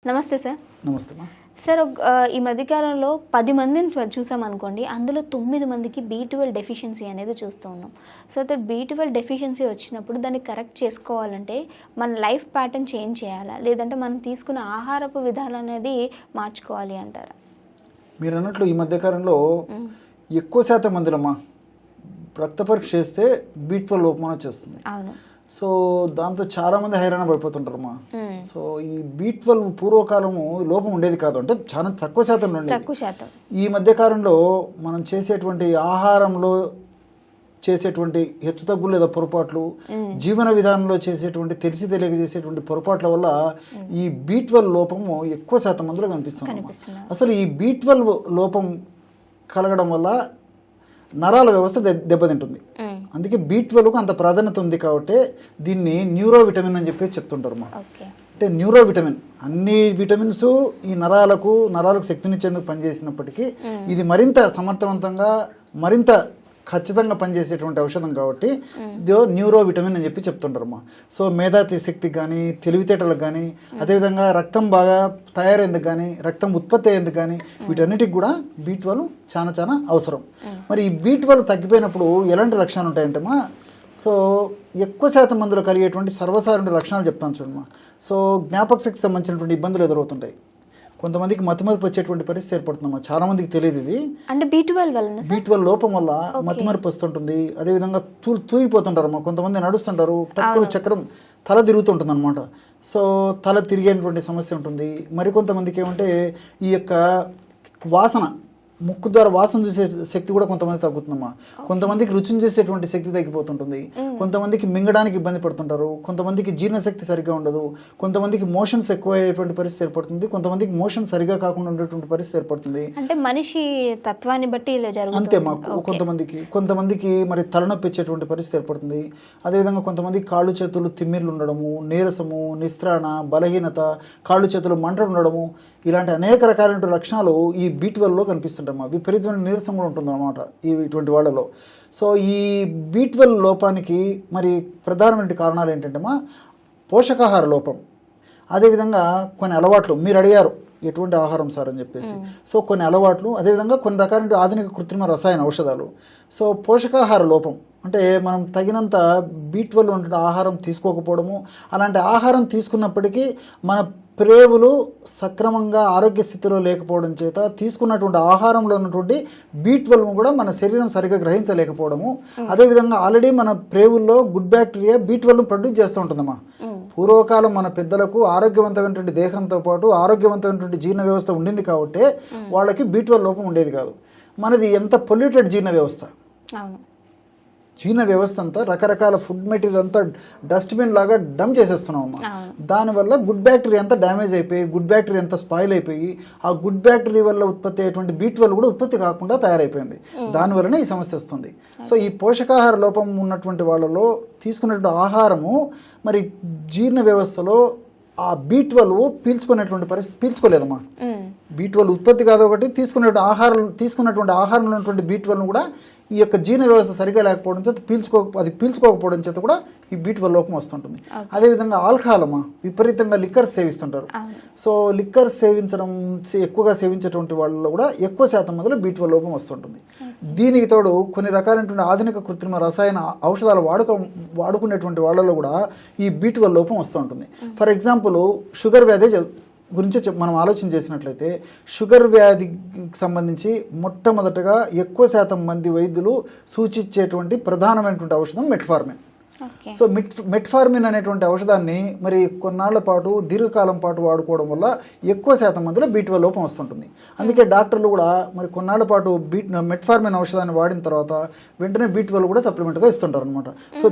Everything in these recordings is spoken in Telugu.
నమస్తే సార్. నమస్తే సార్, ఈ మధ్యకాలంలో 10 మందిని చూసామనుకోండి, అందులో 9 మందికి B12 డెఫిషియన్సీ అనేది చూస్తూ ఉన్నాం. సో దట్ B12 డెఫిషియన్సీ వచ్చినప్పుడు దాన్ని కరెక్ట్ చేసుకోవాలంటే మన లైఫ్ ప్యాటర్న్ చేంజ్ చేయాలా, లేదంటే మనం తీసుకున్న ఆహారపు విధానం అనేది మార్చుకోవాలి అంటారా? మీరు అన్నట్లు ఈ మధ్యకాలంలో ఎక్కువ శాతం మందిలమ్మా రక్త పరీక్ష చేస్తే B12 లోపం వచ్చేస్తుంది. అవును. సో దాంతో చాలా మంది హైరాణ పడిపోతుంటారమ్మా. సో ఈ B12 పూర్వకాలము లోపం ఉండేది కాదు, అంటే చాలా తక్కువ శాతం ఉండేది. ఈ మధ్యకాలంలో మనం చేసేటువంటి ఆహారంలో చేసేటువంటి హెచ్చుతగ్గులు లేదా పొరపాట్లు, జీవన విధానంలో చేసేటువంటి తెలిసి తెలియక చేసేటువంటి పొరపాట్ల వల్ల ఈ B12 లోపము ఎక్కువ శాతం మందిలో కనిపిస్తుంది. అసలు ఈ B12 లోపం కలగడం వల్ల నరాల వ్యవస్థ దెబ్బతింటుంది. అందుకే B12కు అంత ప్రాధాన్యత ఉంది కాబట్టి దీన్ని న్యూరో విటమిన్ అని చెప్పేసి చెప్తుంటారు. అంటే న్యూరో విటమిన్ అన్ని విటమిన్స్ ఈ నరాలకు శక్తినిచ్చేందుకు పనిచేసినప్పటికీ ఇది మరింత సమర్థవంతంగా మరింత ఖచ్చితంగా పనిచేసేటువంటి ఔషధం కాబట్టి న్యూరో విటమిన్ అని చెప్పి చెప్తుంటారమ్మా. సో మేధా శక్తికి కానీ తెలివితేటలకు కానీ అదేవిధంగా రక్తం బాగా తయారైందుకు కానీ రక్తం ఉత్పత్తి అయ్యేందుకు కానీ వీటన్నిటికి కూడా B12 చాలా చాలా అవసరం. మరి ఈ B12 తగ్గిపోయినప్పుడు ఎలాంటి లక్షణాలు ఉంటాయంటమ్మా? సో ఎక్కువ శాతం మందిలో కలిగేటువంటి సర్వసాధారణ లక్షణాలు చెప్తాను చూడమ్మా. సో జ్ఞాపక శక్తికి సంబంధించినటువంటి ఇబ్బందులు ఎదురవుతుంటాయి. కొంతమందికి మతిమరుపు వచ్చేటువంటి పరిస్థితి ఏర్పడుతుందమ్మా. చాలా మందికి తెలియదు ఇది. అంటే B12 లోపం వల్ల మతిమరుపు వస్తుంటుంది. అదేవిధంగా తూగిపోతుంటారమ్మా. కొంతమంది నడుస్తుంటారు, టక్కులు చక్రం తల తిరుగుతుంటుంది అనమాట. సో తల తిరిగేటువంటి సమస్య ఉంటుంది. మరికొంతమందికి ఏమంటే ఈ యొక్క వాసన, ముక్కు ద్వారా వాసన చూసే శక్తి కూడా కొంతమంది తగ్గుతుందమ్మా. కొంతమందికి రుచిని చేసేటువంటి శక్తి తగ్గిపోతుంటుంది. కొంతమందికి మింగడానికి ఇబ్బంది పడుతుంటారు. కొంతమందికి జీర్ణశక్తి సరిగ్గా ఉండదు. కొంతమందికి మోషన్స్ ఎక్కువ అయ్యేటువంటి పరిస్థితి ఏర్పడుతుంది. కొంతమందికి మోషన్ సరిగా కాకుండా ఉండేటువంటి పరిస్థితి ఏర్పడుతుంది. అంటే మనిషి తత్వాన్ని బట్టి ఇలా జరుగుతుంది అంతే మాకు. కొంతమందికి మరి తలనొప్పి వచ్చేటువంటి పరిస్థితి ఏర్పడుతుంది. అదేవిధంగా కొంతమందికి కాళ్ళు చేతులు తిమ్మిర్లు ఉండడము, నీరసము, నిస్త్రాణ, బలహీనత, కాళ్ళు చేతులు మంటలు ఉండడము, ఇలాంటి అనేక రకాలైన లక్షణాలు ఈ B12లో కనిపిస్తుంటామా. విపరీతమైన నీరసం కూడా ఉంటుంది అన్నమాట ఇటువంటి వాళ్ళలో. సో ఈ B12 లోపానికి మరి ప్రధానమైన కారణాలు ఏంటంటే పోషకాహార లోపం, అదేవిధంగా కొన్ని అలవాట్లు. మీరు అడిగారు ఎటువంటి ఆహారం సార్ అని చెప్పేసి. సో కొన్ని అలవాట్లు, అదేవిధంగా కొన్ని రకాల ఆధునిక కృత్రిమ రసాయన ఔషధాలు. సో పోషకాహార లోపం అంటే మనం తగినంత B12 ఉండే ఆహారం తీసుకోకపోవడము, అలాంటి ఆహారం తీసుకున్నప్పటికీ మన ప్రేవులు సక్రమంగా ఆరోగ్య స్థితిలో లేకపోవడం చేత తీసుకున్నటువంటి ఆహారంలో ఉన్నటువంటి B12 కూడా మన శరీరం సరిగ్గా గ్రహించలేకపోవడము. అదేవిధంగా ఆల్రెడీ మన ప్రేవుల్లో గుడ్ బ్యాక్టీరియా B12 ప్రొడ్యూస్ చేస్తూ ఉంటుందమ్మా. పూర్వకాలం మన పెద్దలకు ఆరోగ్యవంతమైనటువంటి దేహంతో పాటు ఆరోగ్యవంతమైనటువంటి జీర్ణ వ్యవస్థ ఉండింది కాబట్టి వాళ్ళకి B12 లోపం ఉండేది కాదు. మనది ఎంత పొల్యూటెడ్ జీర్ణ వ్యవస్థ. జీర్ణ వ్యవస్థ అంతా రకరకాల ఫుడ్ మెటీరియల్ అంతా డస్ట్బిన్ లాగా డంప్ చేసేస్తున్నాం అమ్మా. దానివల్ల గుడ్ బ్యాక్టీరియా అంతా డ్యామేజ్ అయిపోయి, గుడ్ బ్యాక్టీరియా అంతా స్పాయిల్ అయిపోయి, ఆ గుడ్ బ్యాక్టీరియా వల్ల ఉత్పత్తి అయ్యేటువంటి B12 కూడా ఉత్పత్తి కాకుండా తయారైపోయింది. దానివల్లనే ఈ సమస్య వస్తుంది. సో ఈ పోషకాహార లోపం ఉన్నటువంటి వాళ్ళలో తీసుకున్నటువంటి ఆహారము మరి జీర్ణ వ్యవస్థలో ఆ B12 పీల్చుకునేటువంటి పరిస్థితి పీల్చుకోలేదమ్మా. B12 ఉత్పత్తి కాదు ఒకటి, తీసుకున్నటువంటి ఆహారంలో ఉన్నటువంటి B12 కూడా ఈ యొక్క జీర్ణ వ్యవస్థ సరిగా లేకపోవడం చేత పీల్చుకోకపోవడం చేత కూడా ఈ B12 లోపం వస్తుంటుంది. అదేవిధంగా ఆల్కహాల్ అమ్మా, విపరీతంగా లిక్కర్ సేవిస్తుంటారు. సో లిక్కర్ ఎక్కువగా సేవించేటువంటి వాళ్ళలో కూడా ఎక్కువ శాతం మందిలో B12 లోపం వస్తుంటుంది. దీనికి తోడు కొన్ని రకాలైనటువంటి ఆధునిక కృత్రిమ రసాయన ఔషధాలు వాడుకునేటువంటి వాళ్ళలో కూడా ఈ B12 లోపం వస్తూ ఉంటుంది. ఫర్ ఎగ్జాంపుల్ షుగర్ వ్యాధి గురించి మనం ఆలోచన చేసినట్లయితే, షుగర్ వ్యాధికి సంబంధించి మొట్టమొదటగా ఎక్కువ శాతం మంది వైద్యులు సూచించేటువంటి ప్రధానమైనటువంటి ఔషధం మెట్ఫార్మిన్. సో మెట్ఫార్మిన్ అనేటువంటి ఔషధాన్ని మరి కొన్నాళ్ల పాటు దీర్ఘకాలం పాటు వాడుకోవడం వల్ల ఎక్కువ శాతం మందిలో B12 లోపం వస్తుంటుంది. అందుకే డాక్టర్లు కూడా మరి కొన్నాళ్ల పాటు మెట్ఫార్మిన్ ఔషధాన్ని వాడిన తర్వాత వెంటనే B12 కూడా సప్లిమెంట్గా ఇస్తుంటారు అనమాట. సో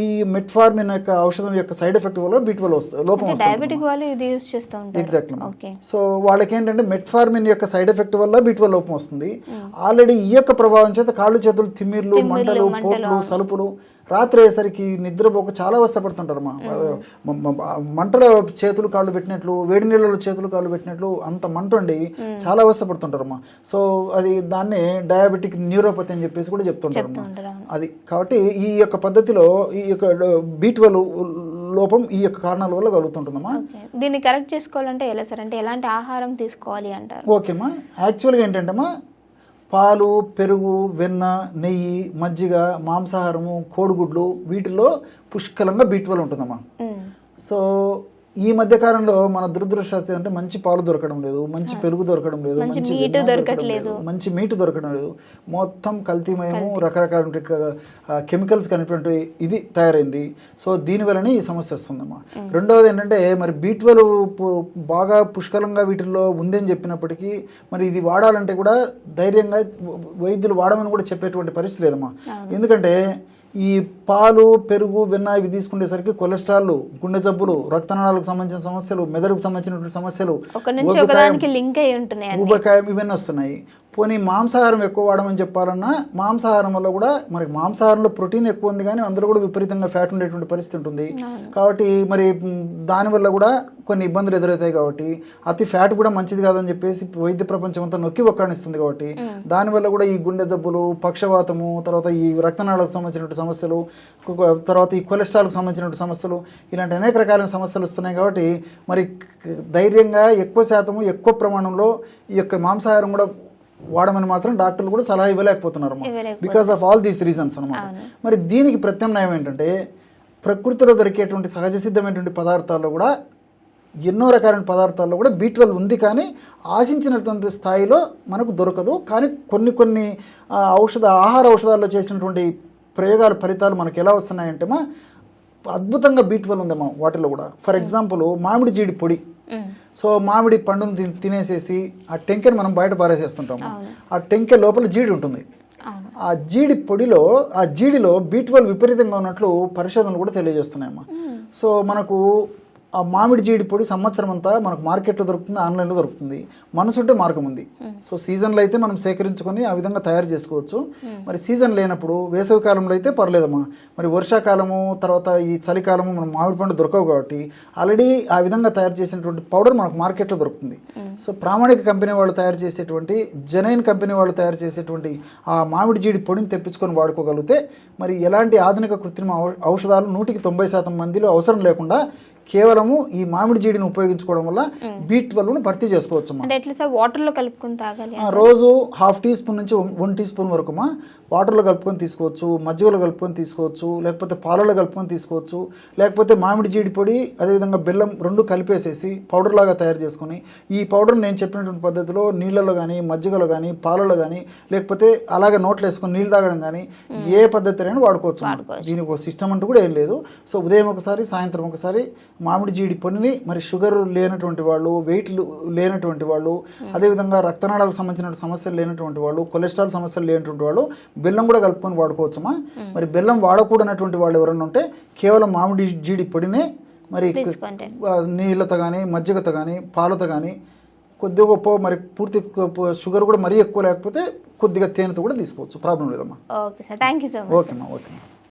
ఈ మెట్ఫార్మిన్ యొక్క ఔషధం యొక్క సైడ్ ఎఫెక్ట్ వల్ల B12 లోపం వస్తుంది. ఎగ్జాక్ట్లీ. సో వాళ్ళకి ఏంటంటే మెట్ఫార్మిన్ యొక్క సైడ్ ఎఫెక్ట్ వల్ల B12 లోపం వస్తుంది. ఆల్రెడీ ఈ యొక్క ప్రభావం చేత కాళ్ళు చేతులు తిమ్మిర్లు, మంటలు, పోట్లు, సలుపులు, రాత్రి అయ్యేసరికి నిద్రపోక చాలా అవస్థపడుతుంటారు. మంటల చేతులు కాళ్ళు పెట్టినట్లు, వేడి నీళ్ళలో చేతులు కాళ్ళు పెట్టినట్లు అంత మంట ఉండి చాలా అవస్థపడుతుంటారమ్మా. సో అది దాన్నే డయాబెటిక్ న్యూరోపతి అని చెప్పేసి కూడా చెప్తుంటారు. అది కాబట్టి ఈ యొక్క పద్ధతిలో ఈ యొక్క B12 లోపం ఈ యొక్క కారణాల వల్ల కలుగుతుంటుందమ్మా. ఓకే, దీన్ని కరెక్ట్ చేసుకోవాలంటే ఎలా సార్, అంటే ఎలాంటి ఆహారం తీసుకోవాలి అంటారు? ఓకేమ్మా, యాక్చువల్గా ఏంటంటేమ్మా పాలు, పెరుగు, వెన్న, నెయ్యి, మజ్జిగ, మాంసాహారము, కోడిగుడ్లు వీటిలో పుష్కలంగా B12 ఉంటుందమ్మా. సో ఈ మధ్య కాలంలో మన దురదృష్టం అంటే మంచి పాలు దొరకడం లేదు, మంచి పెరుగు దొరకడం లేదు, మంచి మీటు దొరకట్లేదు, మంచి మీటు దొరకడం లేదు. మొత్తం కల్తీమయము, రకరకాల కెమికల్స్ కనిపినట్టు ఇది తయారైంది. సో దీనివల్లనే ఈ సమస్య వస్తుందమ్మా. రెండవది ఏంటంటే మరి B12 బాగా పుష్కలంగా వీటిల్లో ఉందని చెప్పినప్పటికీ మరి ఇది వాడాలంటే కూడా ధైర్యంగా వైద్యులు వాడమని కూడా చెప్పేటువంటి పరిస్థితి లేదమ్మా. ఎందుకంటే ఈ పాలు, పెరుగు, వెన్న ఇవి తీసుకునేసరికి కొలెస్ట్రాల్, గుండె జబ్బులు, రక్తనాళాలకు సంబంధించిన సమస్యలు, మెదడుకు సంబంధించినటువంటి సమస్యలు, ఊబకాయం ఇవన్నీ వస్తున్నాయి. పోనీ మాంసాహారం ఎక్కువ వాడమని చెప్పాలన్నా మాంసాహారం వల్ల కూడా మనకి మాంసాహారంలో ప్రోటీన్ ఎక్కువ ఉంది కానీ అందులో కూడా విపరీతంగా ఫ్యాట్ ఉండేటువంటి పరిస్థితి ఉంటుంది. కాబట్టి మరి దానివల్ల కూడా కొన్ని ఇబ్బందులు ఎదురవుతాయి. కాబట్టి అతి ఫ్యాట్ కూడా మంచిది కాదని చెప్పేసి వైద్య ప్రపంచం అంతా నొక్కి ఒక్కాణిస్తుంది. కాబట్టి దానివల్ల కూడా ఈ గుండె జబ్బులు, పక్షవాతము, తర్వాత ఈ రక్తనాళాలకు సంబంధించినటువంటి సమస్యలు, తర్వాత ఈ కొలెస్ట్రాల్కి సంబంధించినటువంటి సమస్యలు, ఇలాంటి అనేక రకాలైన సమస్యలు వస్తున్నాయి. కాబట్టి మరి ధైర్యంగా ఎక్కువ శాతము, ఎక్కువ ప్రమాణంలో ఈ యొక్క మాంసాహారం కూడా వాడమని మాత్రం డాక్టర్లు కూడా సలహా ఇవ్వలేకపోతున్నారు because of all these reasons అనమాట. మరి దీనికి ప్రత్యామ్నాయం ఏంటంటే ప్రకృతిలో దొరికేటువంటి సహజ సిద్ధమైనటువంటి పదార్థాల్లో కూడా ఎన్నో రకాలైన పదార్థాల్లో కూడా B12 ఉంది, కానీ ఆశించినటువంటి స్థాయిలో మనకు దొరకదు. కానీ కొన్ని ఆహార ఔషధాల్లో చేసినటువంటి ప్రయోగాల ఫలితాలు మనకు ఎలా వస్తున్నాయంటే అద్భుతంగా B12 ఉందమ్మా వాటిలో కూడా. ఫర్ ఎగ్జాంపుల్ మామిడి జీడి పొడి. సో మామిడి పండును తినేసేసి ఆ టెంకెని మనం బయట పారేసేస్తుంటాము. ఆ టెంకె లోపల జీడి ఉంటుంది. ఆ జీడి పొడిలో, ఆ జీడిలో B12 విపరీతంగా ఉన్నట్లు పరిశోధనలు కూడా తెలియజేస్తున్నాయమ్మా. సో మనకు ఆ మామిడి జీడి పొడి సంవత్సరం అంతా మనకు మార్కెట్లో దొరుకుతుంది, ఆన్లైన్లో దొరుకుతుంది. మనసుంటే మార్గం ఉంది. సో సీజన్లో అయితే మనం సేకరించుకొని ఆ విధంగా తయారు చేసుకోవచ్చు. మరి సీజన్ లేనప్పుడు వేసవి కాలంలో అయితే పర్లేదమ్మా. మరి వర్షాకాలము, తర్వాత ఈ చలికాలము మనం మామిడి పండు దొరకవు కాబట్టి ఆల్రెడీ ఆ విధంగా తయారు చేసినటువంటి పౌడర్ మనకు మార్కెట్లో దొరుకుతుంది. సో ప్రామాణిక కంపెనీ వాళ్ళు తయారు చేసేటువంటి, జెనైన్ కంపెనీ వాళ్ళు తయారు చేసేటువంటి ఆ మామిడి జీడి పొడిని తెప్పించుకొని వాడుకోగలిగితే మరి ఎలాంటి ఆధునిక కృత్రిమ ఔషధాలు 100% మందిలో అవసరం లేకుండా కేవలము ఈ మామిడి జీడిని ఉపయోగించుకోవడం వల్ల B12ను భర్తీ చేసుకోవచ్చు. వాటర్లో కలుపుకొని తాగాలి. రోజు ½ టీ స్పూన్ నుంచి 1 టీ స్పూన్ వరకు వాటర్లో కలుపుకొని తీసుకోవచ్చు, మజ్జిగలో కలుపుకొని తీసుకోవచ్చు, లేకపోతే పాలలో కలుపుకొని తీసుకోవచ్చు. లేకపోతే మామిడి జీడి పొడి అదేవిధంగా బెల్లం రెండు కలిపేసేసి పౌడర్ లాగా తయారు చేసుకొని ఈ పౌడర్ నేను చెప్పినటువంటి పద్ధతిలో నీళ్ళలో కానీ, మజ్జిగలో కానీ, పాలలో కానీ, లేకపోతే అలాగే నోట్లో వేసుకొని నీళ్ళు తాగడం కానీ ఏ పద్ధతిలో వాడుకోవచ్చు. దీనికి ఒక సిస్టమ్ అంటూ కూడా ఏం లేదు. సో ఉదయం ఒకసారి, సాయంత్రం ఒకసారి మామిడి జీడి పొడిని మరి షుగర్ లేనటువంటి వాళ్ళు, వెయిట్ లేనటువంటి వాళ్ళు, అదేవిధంగా రక్తనాళాలకు సంబంధించిన సమస్యలు లేనటువంటి వాళ్ళు, కొలెస్ట్రాల్ సమస్యలు లేనటువంటి వాళ్ళు బెల్లం కూడా కలుపుకొని వాడుకోవచ్చమ్మా. మరి బెల్లం వాడకూడనటువంటి వాళ్ళు ఎవరైనా ఉంటే కేవలం మామిడి జీడి పొడినే మరి నీళ్ళతో కానీ, మజ్జిగతో కానీ, పాలతో కానీ కొద్దిగా గొప్ప, మరి పూర్తి షుగర్ కూడా మరీ ఎక్కువ లేకపోతే కొద్దిగా తేనెతో కూడా తీసుకోవచ్చు. ప్రాబ్లం లేదమ్మా. Okay sir, thank you so much. ఓకేమ్మా.